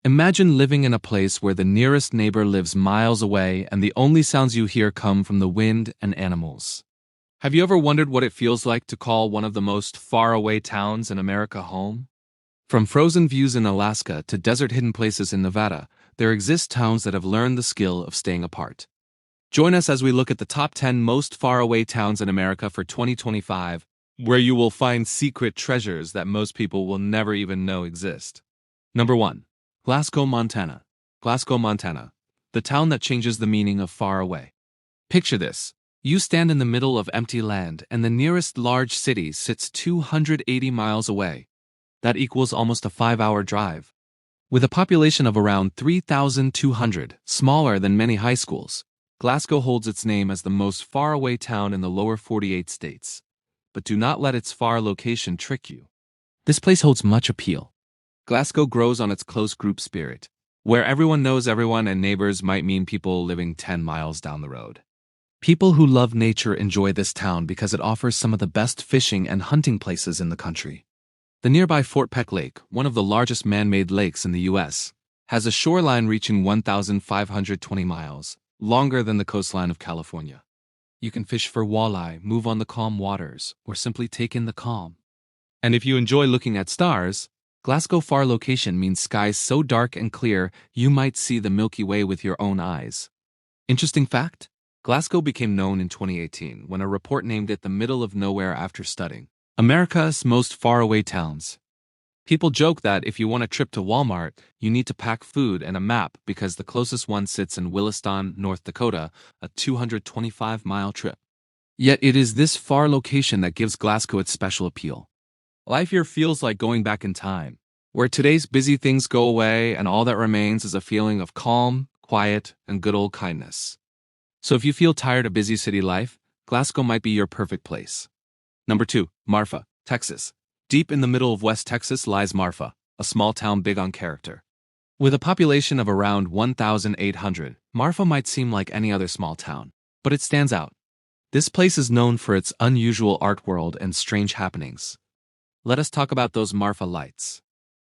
Imagine living in a place where the nearest neighbor lives miles away and the only sounds you hear come from the wind and animals. Have you ever wondered what it feels like to call one of the most faraway towns in America home? From frozen views in Alaska to desert-hidden places in Nevada, there exist towns that have learned the skill of staying apart. Join us as we look at the top 10 most faraway towns in America for 2025, where you will find secret treasures that most people will never even know exist. Number 1. Glasgow, Montana. Glasgow, Montana, the town that changes the meaning of far away. Picture this. You stand in the middle of empty land and the nearest large city sits 280 miles away. That equals almost a 5-hour drive. With a population of around 3,200, smaller than many high schools, Glasgow holds its name as the most faraway town in the lower 48 states. But do not let its far location trick you. This place holds much appeal. Glasgow grows on its close group spirit, where everyone knows everyone and neighbors might mean people living 10 miles down the road. People who love nature enjoy this town because it offers some of the best fishing and hunting places in the country. The nearby Fort Peck Lake, one of the largest man-made lakes in the U.S., has a shoreline reaching 1,520 miles, longer than the coastline of California. You can fish for walleye, move on the calm waters, or simply take in the calm. And if you enjoy looking at stars, Glasgow far location means skies so dark and clear you might see the Milky Way with your own eyes. Interesting fact? Glasgow became known in 2018 when a report named it the middle of nowhere after studying America's most faraway towns. People joke that if you want a trip to Walmart, you need to pack food and a map because the closest one sits in Williston, North Dakota, a 225-mile trip. Yet it is this far location that gives Glasgow its special appeal. Life here feels like going back in time, where today's busy things go away and all that remains is a feeling of calm, quiet, and good old kindness. So if you feel tired of busy city life, Glasgow might be your perfect place. Number 2. Marfa, Texas. Deep in the middle of West Texas lies Marfa, a small town big on character. With a population of around 1,800, Marfa might seem like any other small town, but it stands out. This place is known for its unusual art world and strange happenings. Let us talk about those Marfa lights.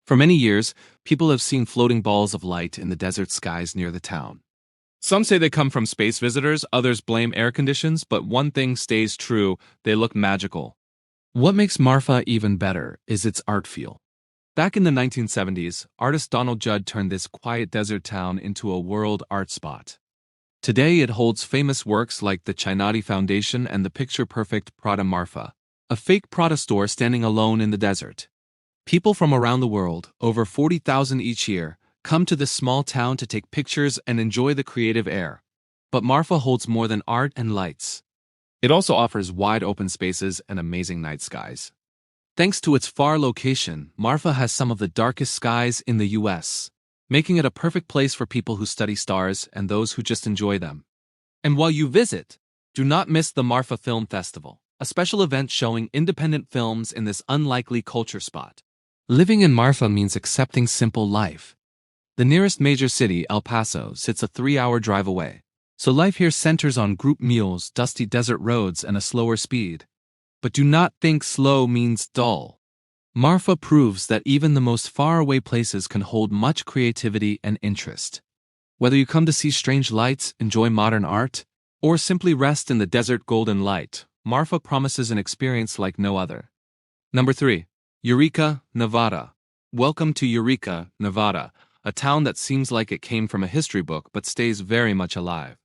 For many years, people have seen floating balls of light in the desert skies near the town. Some say they come from space visitors, others blame air conditions, but one thing stays true: they look magical. What makes Marfa even better is its art feel. Back in the 1970s, artist Donald Judd turned this quiet desert town into a world art spot. Today it holds famous works like the Chinati Foundation and the picture-perfect Prada Marfa, a fake Prada store standing alone in the desert. People from around the world, over 40,000 each year, come to this small town to take pictures and enjoy the creative air. But Marfa holds more than art and lights. It also offers wide open spaces and amazing night skies. Thanks to its far location, Marfa has some of the darkest skies in the U.S., making it a perfect place for people who study stars and those who just enjoy them. And while you visit, do not miss the Marfa Film Festival, a special event showing independent films in this unlikely culture spot. Living in Marfa means accepting simple life. The nearest major city, El Paso, sits a 3-hour drive away, so life here centers on group meals, dusty desert roads, and a slower speed. But do not think slow means dull. Marfa proves that even the most faraway places can hold much creativity and interest. Whether you come to see strange lights, enjoy modern art, or simply rest in the desert golden light, Marfa promises an experience like no other. Number 3. Eureka, Nevada. Welcome to Eureka, Nevada, a town that seems like it came from a history book but stays very much alive.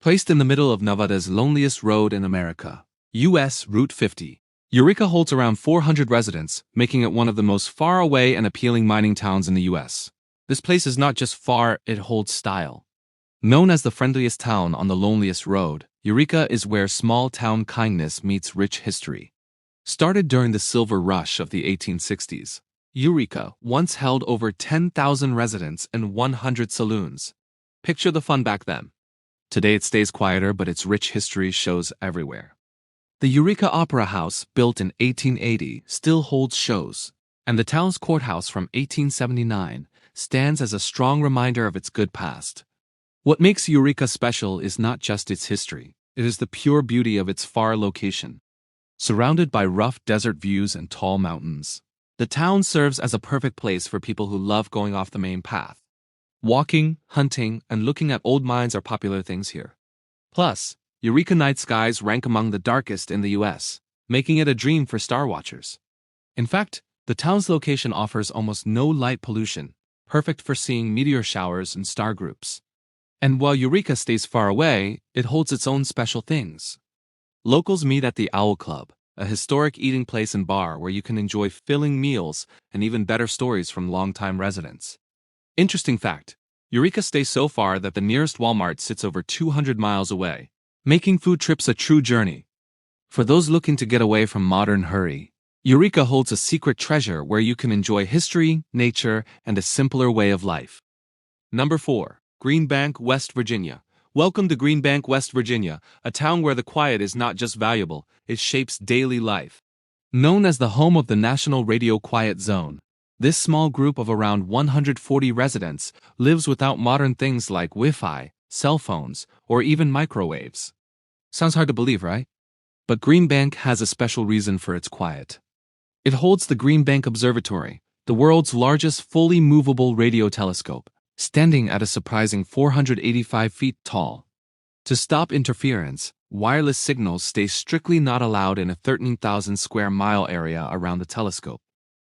Placed in the middle of Nevada's loneliest road in America, U.S. Route 50, Eureka holds around 400 residents, making it one of the most far-away and appealing mining towns in the U.S. This place is not just far, it holds style. Known as the friendliest town on the loneliest road, Eureka is where small-town kindness meets rich history. Started during the silver rush of the 1860s, Eureka once held over 10,000 residents and 100 saloons. Picture the fun back then. Today it stays quieter, but its rich history shows everywhere. The Eureka Opera House, built in 1880, still holds shows, and the town's courthouse from 1879 stands as a strong reminder of its good past. What makes Eureka special is not just its history, it is the pure beauty of its far location. Surrounded by rough desert views and tall mountains, The town serves as a perfect place for people who love going off the main path. Walking, hunting, and looking at old mines are popular things here. Plus, Eureka night skies rank among the darkest in the US, making it a dream for star watchers. In fact, the town's location offers almost no light pollution, perfect for seeing meteor showers and star groups. And while Eureka stays far away, it holds its own special things. Locals meet at the Owl Club, a historic eating place and bar where you can enjoy filling meals and even better stories from longtime residents. Interesting fact, Eureka stays so far that the nearest Walmart sits over 200 miles away, making food trips a true journey. For those looking to get away from modern hurry, Eureka holds a secret treasure where you can enjoy history, nature, and a simpler way of life. Number 4. Green Bank, West Virginia. Welcome to Green Bank, West Virginia, a town where the quiet is not just valuable, it shapes daily life. Known as the home of the National Radio Quiet Zone, this small group of around 140 residents lives without modern things like Wi-Fi, cell phones, or even microwaves. Sounds hard to believe, right? But Green Bank has a special reason for its quiet. It holds the Green Bank Observatory, the world's largest fully movable radio telescope, standing at a surprising 485 feet tall. To stop interference, wireless signals stay strictly not allowed in a 13,000 square mile area around the telescope.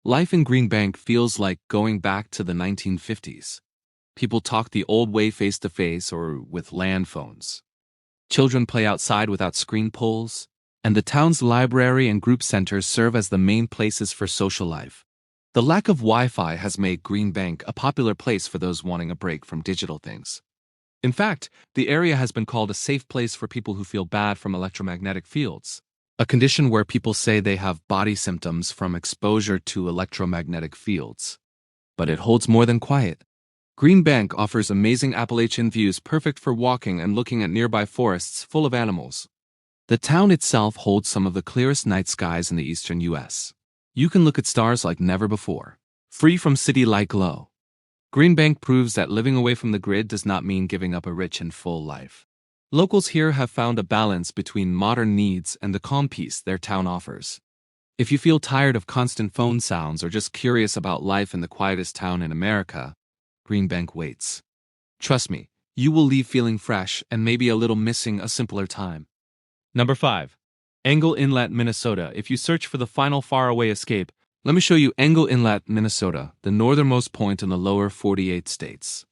Life in Green Bank feels like going back to the 1950s. People talk the old way face-to-face or with land phones. Children play outside without screen pulls, and the town's library and group centers serve as the main places for social life. The lack of Wi-Fi has made Green Bank a popular place for those wanting a break from digital things. In fact, the area has been called a safe place for people who feel bad from electromagnetic fields, a condition where people say they have body symptoms from exposure to electromagnetic fields. But it holds more than quiet. Green Bank offers amazing Appalachian views perfect for walking and looking at nearby forests full of animals. The town itself holds some of the clearest night skies in the eastern US. You can look at stars like never before, free from city-like glow. Green Bank proves that living away from the grid does not mean giving up a rich and full life. Locals here have found a balance between modern needs and the calm peace their town offers. If you feel tired of constant phone sounds or just curious about life in the quietest town in America, Green Bank waits. Trust me, you will leave feeling fresh and maybe a little missing a simpler time. Number 5. Angle Inlet, Minnesota. If you search for the final faraway escape, let me show you Angle Inlet, Minnesota, the northernmost point in the lower 48 states.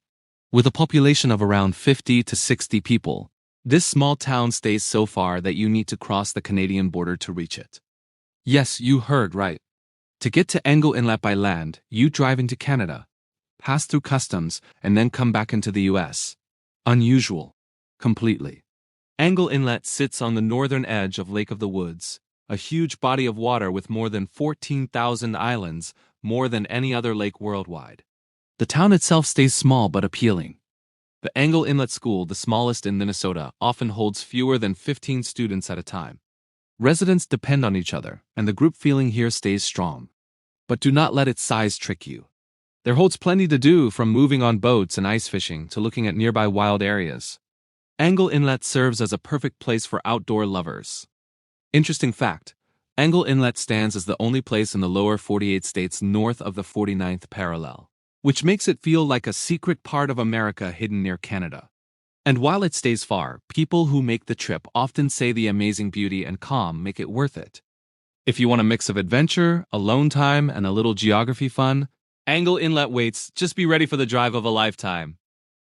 With a population of around 50 to 60 people, this small town stays so far that you need to cross the Canadian border to reach it. Yes, you heard right. To get to Angle Inlet by land, you drive into Canada, pass through customs, and then come back into the US. Unusual. Completely. Angle Inlet sits on the northern edge of Lake of the Woods, a huge body of water with more than 14,000 islands, more than any other lake worldwide. The town itself stays small but appealing. The Angle Inlet School, the smallest in Minnesota, often holds fewer than 15 students at a time. Residents depend on each other, and the group feeling here stays strong. But do not let its size trick you. There holds plenty to do, from moving on boats and ice fishing to looking at nearby wild areas. Angle Inlet serves as a perfect place for outdoor lovers. Interesting fact, Angle Inlet stands as the only place in the lower 48 states north of the 49th parallel, which makes it feel like a secret part of America hidden near Canada. And while it stays far, people who make the trip often say the amazing beauty and calm make it worth it. If you want a mix of adventure, alone time, and a little geography fun, Angle Inlet waits. Just be ready for the drive of a lifetime.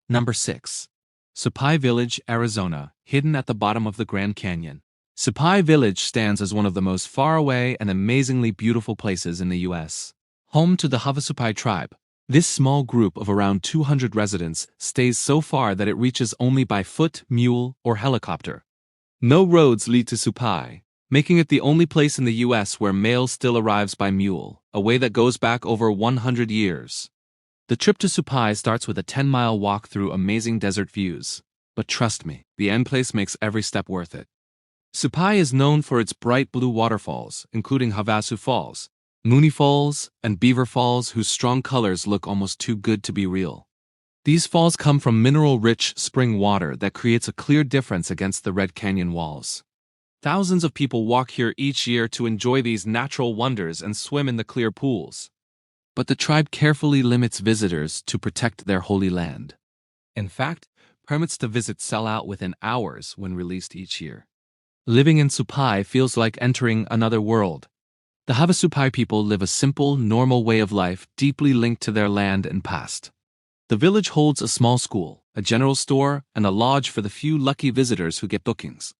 Number 6. Supai Village, Arizona, hidden at the bottom of the Grand Canyon. Supai Village stands as one of the most faraway and amazingly beautiful places in the U.S. Home to the Havasupai tribe, this small group of around 200 residents stays so far that it reaches only by foot, mule, or helicopter. No roads lead to Supai, making it the only place in the U.S. where mail still arrives by mule, a way that goes back over 100 years. The trip to Supai starts with a 10-mile walk through amazing desert views. But trust me, the end place makes every step worth it. Supai is known for its bright blue waterfalls, including Havasu Falls, Mooney Falls, and Beaver Falls, whose strong colors look almost too good to be real. These falls come from mineral-rich spring water that creates a clear difference against the Red Canyon walls. Thousands of people walk here each year to enjoy these natural wonders and swim in the clear pools. But the tribe carefully limits visitors to protect their holy land. In fact, permits to visit sell out within hours when released each year. Living in Supai feels like entering another world. The Havasupai people live a simple, normal way of life deeply linked to their land and past. The village holds a small school, a general store, and a lodge for the few lucky visitors who get bookings.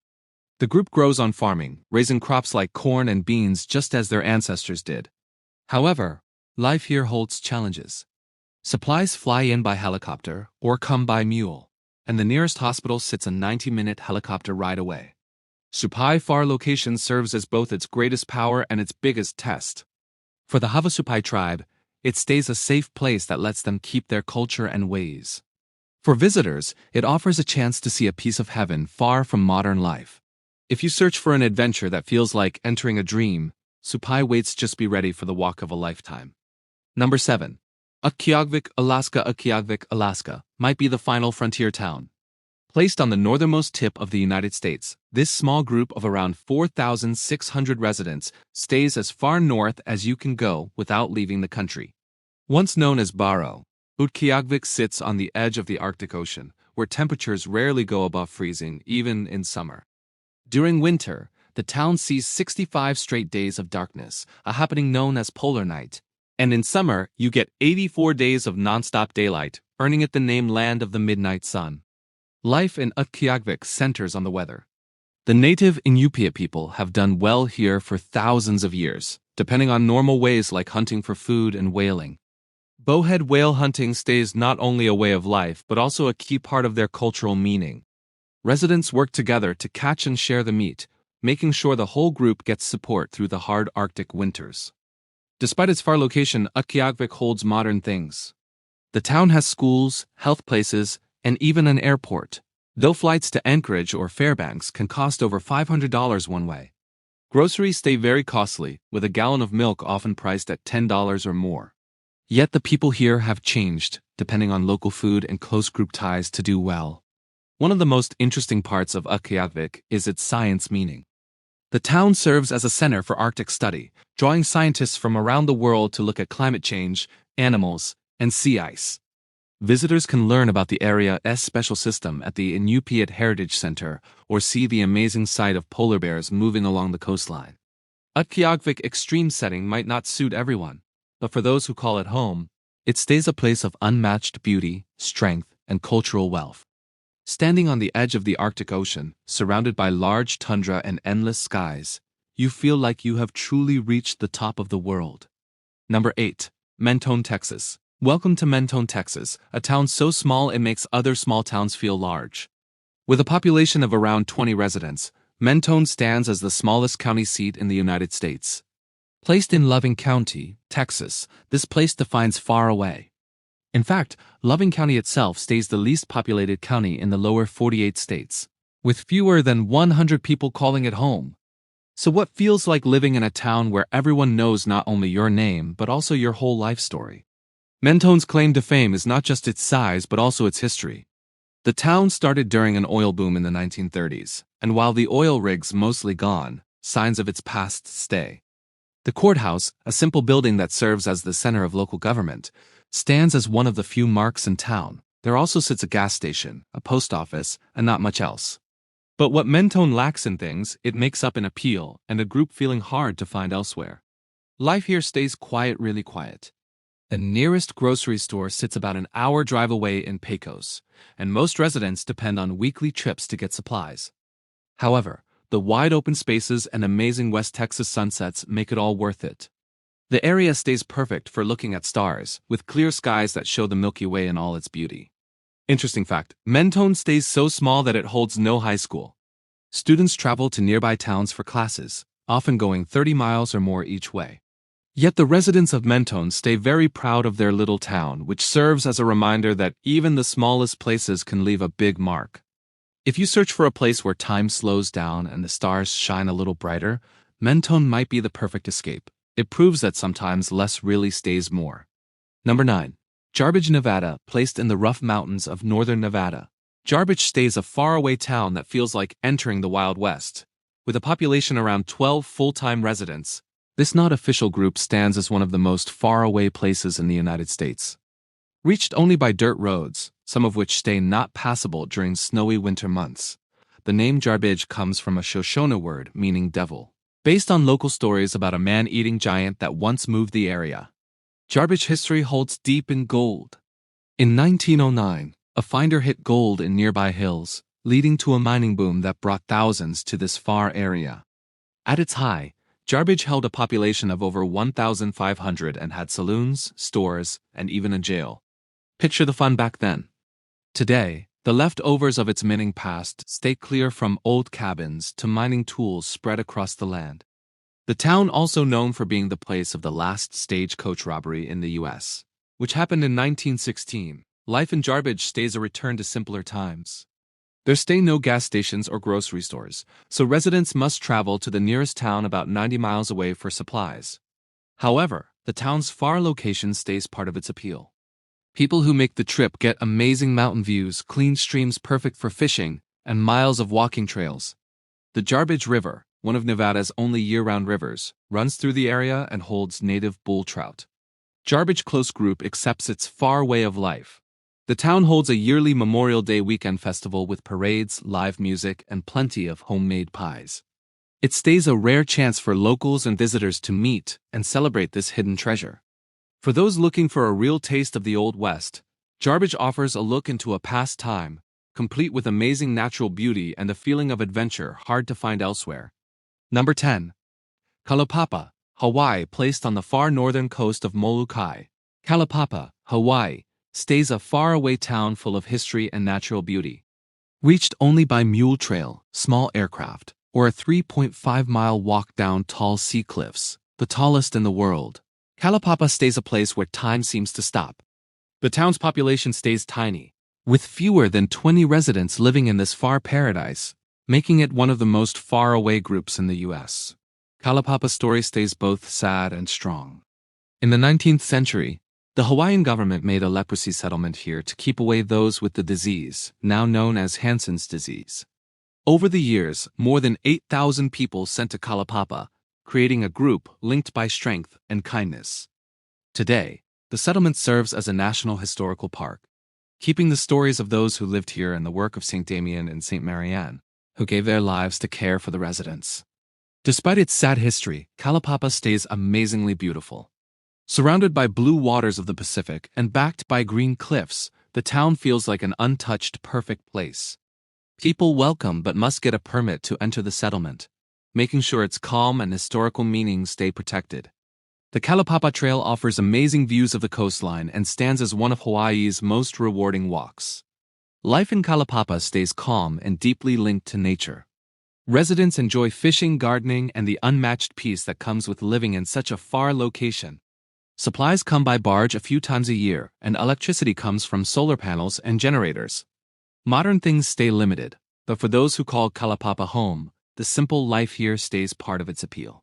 The group grows on farming, raising crops like corn and beans just as their ancestors did. However, life here holds challenges. Supplies fly in by helicopter or come by mule, and the nearest hospital sits a 90-minute helicopter ride away. Supai Far location serves as both its greatest power and its biggest test. For the Havasupai tribe, it stays a safe place that lets them keep their culture and ways. For visitors, it offers a chance to see a piece of heaven far from modern life. If you search for an adventure that feels like entering a dream, Supai waits. Just be ready for the walk of a lifetime. Number 7. Utqiagvik, Alaska. Utqiagvik, Alaska, might be the final frontier town. Placed on the northernmost tip of the United States, this small group of around 4,600 residents stays as far north as you can go without leaving the country. Once known as Barrow, Utqiagvik sits on the edge of the Arctic Ocean, where temperatures rarely go above freezing, even in summer. During winter, the town sees 65 straight days of darkness, a happening known as polar night. And in summer, you get 84 days of nonstop daylight, earning it the name Land of the Midnight Sun. Life in Utqiagvik centers on the weather. The native Inupiat people have done well here for thousands of years, depending on normal ways like hunting for food and whaling. Bowhead whale hunting stays not only a way of life, but also a key part of their cultural meaning. Residents work together to catch and share the meat, making sure the whole group gets support through the hard Arctic winters. Despite its far location, Utqiagvik holds modern things. The town has schools, health places, and even an airport, though flights to Anchorage or Fairbanks can cost over $500 one way. Groceries stay very costly, with a gallon of milk often priced at $10 or more. Yet the people here have changed, depending on local food and close group ties to do well. One of the most interesting parts of Utqiagvik is its science meaning. The town serves as a center for Arctic study, drawing scientists from around the world to look at climate change, animals, and sea ice. Visitors can learn about the area's special system at the Inupiat Heritage Center or see the amazing sight of polar bears moving along the coastline. Utqiagvik extreme setting might not suit everyone, but for those who call it home, it stays a place of unmatched beauty, strength, and cultural wealth. Standing on the edge of the Arctic Ocean, surrounded by large tundra and endless skies, you feel like you have truly reached the top of the world. Number 8. Mentone, Texas. Welcome to Mentone, Texas, a town so small it makes other small towns feel large. With a population of around 20 residents, Mentone stands as the smallest county seat in the United States. Placed in Loving County, Texas, this place defines far away. In fact, Loving County itself stays the least populated county in the lower 48 states, with fewer than 100 people calling it home. So what feels like living in a town where everyone knows not only your name, but also your whole life story? Mentone's claim to fame is not just its size, but also its history. The town started during an oil boom in the 1930s, and while the oil rig's mostly gone, signs of its past stay. The courthouse, a simple building that serves as the center of local government, stands as one of the few marks in town. There also sits a gas station, a post office, and not much else. But what Mentone lacks in things, it makes up in appeal and a group feeling hard to find elsewhere. Life here stays quiet, really quiet. The nearest grocery store sits about an hour drive away in Pecos, and most residents depend on weekly trips to get supplies. However, the wide open spaces and amazing West Texas sunsets make it all worth it. The area stays perfect for looking at stars, with clear skies that show the Milky Way in all its beauty. Interesting fact, Mentone stays so small that it holds no high school. Students travel to nearby towns for classes, often going 30 miles or more each way. Yet the residents of Mentone stay very proud of their little town, which serves as a reminder that even the smallest places can leave a big mark. If you search for a place where time slows down and the stars shine a little brighter, Mentone might be the perfect escape. It proves that sometimes less really stays more. Number 9. Jarbidge, Nevada, placed in the rough mountains of northern Nevada. Jarbidge stays a faraway town that feels like entering the Wild West. With a population around 12 full-time residents, this not official group stands as one of the most faraway places in the United States. Reached only by dirt roads, some of which stay not passable during snowy winter months. The name Utqiagvik comes from a Shoshone word meaning devil, based on local stories about a man-eating giant that once moved the area. Utqiagvik history holds deep in gold. In 1909, a finder hit gold in nearby hills, leading to a mining boom that brought thousands to this far area. At its high, Utqiagvik held a population of over 1,500 and had saloons, stores, and even a jail. Picture the fun back then. Today, the leftovers of its mining past stay clear from old cabins to mining tools spread across the land. The town also known for being the place of the last stagecoach robbery in the U.S., which happened in 1916. Life in Utqiagvik stays a return to simpler times. There stay no gas stations or grocery stores, so residents must travel to the nearest town about 90 miles away for supplies. However, the town's far location stays part of its appeal. People who make the trip get amazing mountain views, clean streams perfect for fishing, and miles of walking trails. The Utqiagvik River, one of Nevada's only year-round rivers, runs through the area and holds native bull trout. Utqiagvik Close Group accepts its far way of life. The town holds a yearly Memorial Day weekend festival with parades, live music, and plenty of homemade pies. It stays a rare chance for locals and visitors to meet and celebrate this hidden treasure. For those looking for a real taste of the Old West, Utqiagvik offers a look into a past time, complete with amazing natural beauty and a feeling of adventure hard to find elsewhere. Number 10. Kalaupapa, Hawaii. Placed on the far northern coast of Molokai, Kalaupapa, Hawaii, stays a faraway town full of history and natural beauty. Reached only by mule trail, small aircraft, or a 3.5-mile walk down tall sea cliffs, the tallest in the world, Kalaupapa stays a place where time seems to stop. The town's population stays tiny, with fewer than 20 residents living in this far paradise, making it one of the most far-away groups in the U.S. Kalaupapa's story stays both sad and strong. In the 19th century, the Hawaiian government made a leprosy settlement here to keep away those with the disease, now known as Hansen's disease. Over the years, more than 8,000 people sent to Kalaupapa, creating a group linked by strength and kindness. Today, the settlement serves as a national historical park, keeping the stories of those who lived here and the work of St. Damien and St. Marianne, who gave their lives to care for the residents. Despite its sad history, Kalaupapa stays amazingly beautiful. Surrounded by blue waters of the Pacific and backed by green cliffs, the town feels like an untouched, perfect place. People welcome but must get a permit to enter the settlement, making sure its calm and historical meaning stay protected. The Kalaupapa Trail offers amazing views of the coastline and stands as one of Hawaii's most rewarding walks. Life in Kalaupapa stays calm and deeply linked to nature. Residents enjoy fishing, gardening, and the unmatched peace that comes with living in such a far location. Supplies come by barge a few times a year, and electricity comes from solar panels and generators. Modern things stay limited, but for those who call Kalaupapa home, the simple life here stays part of its appeal.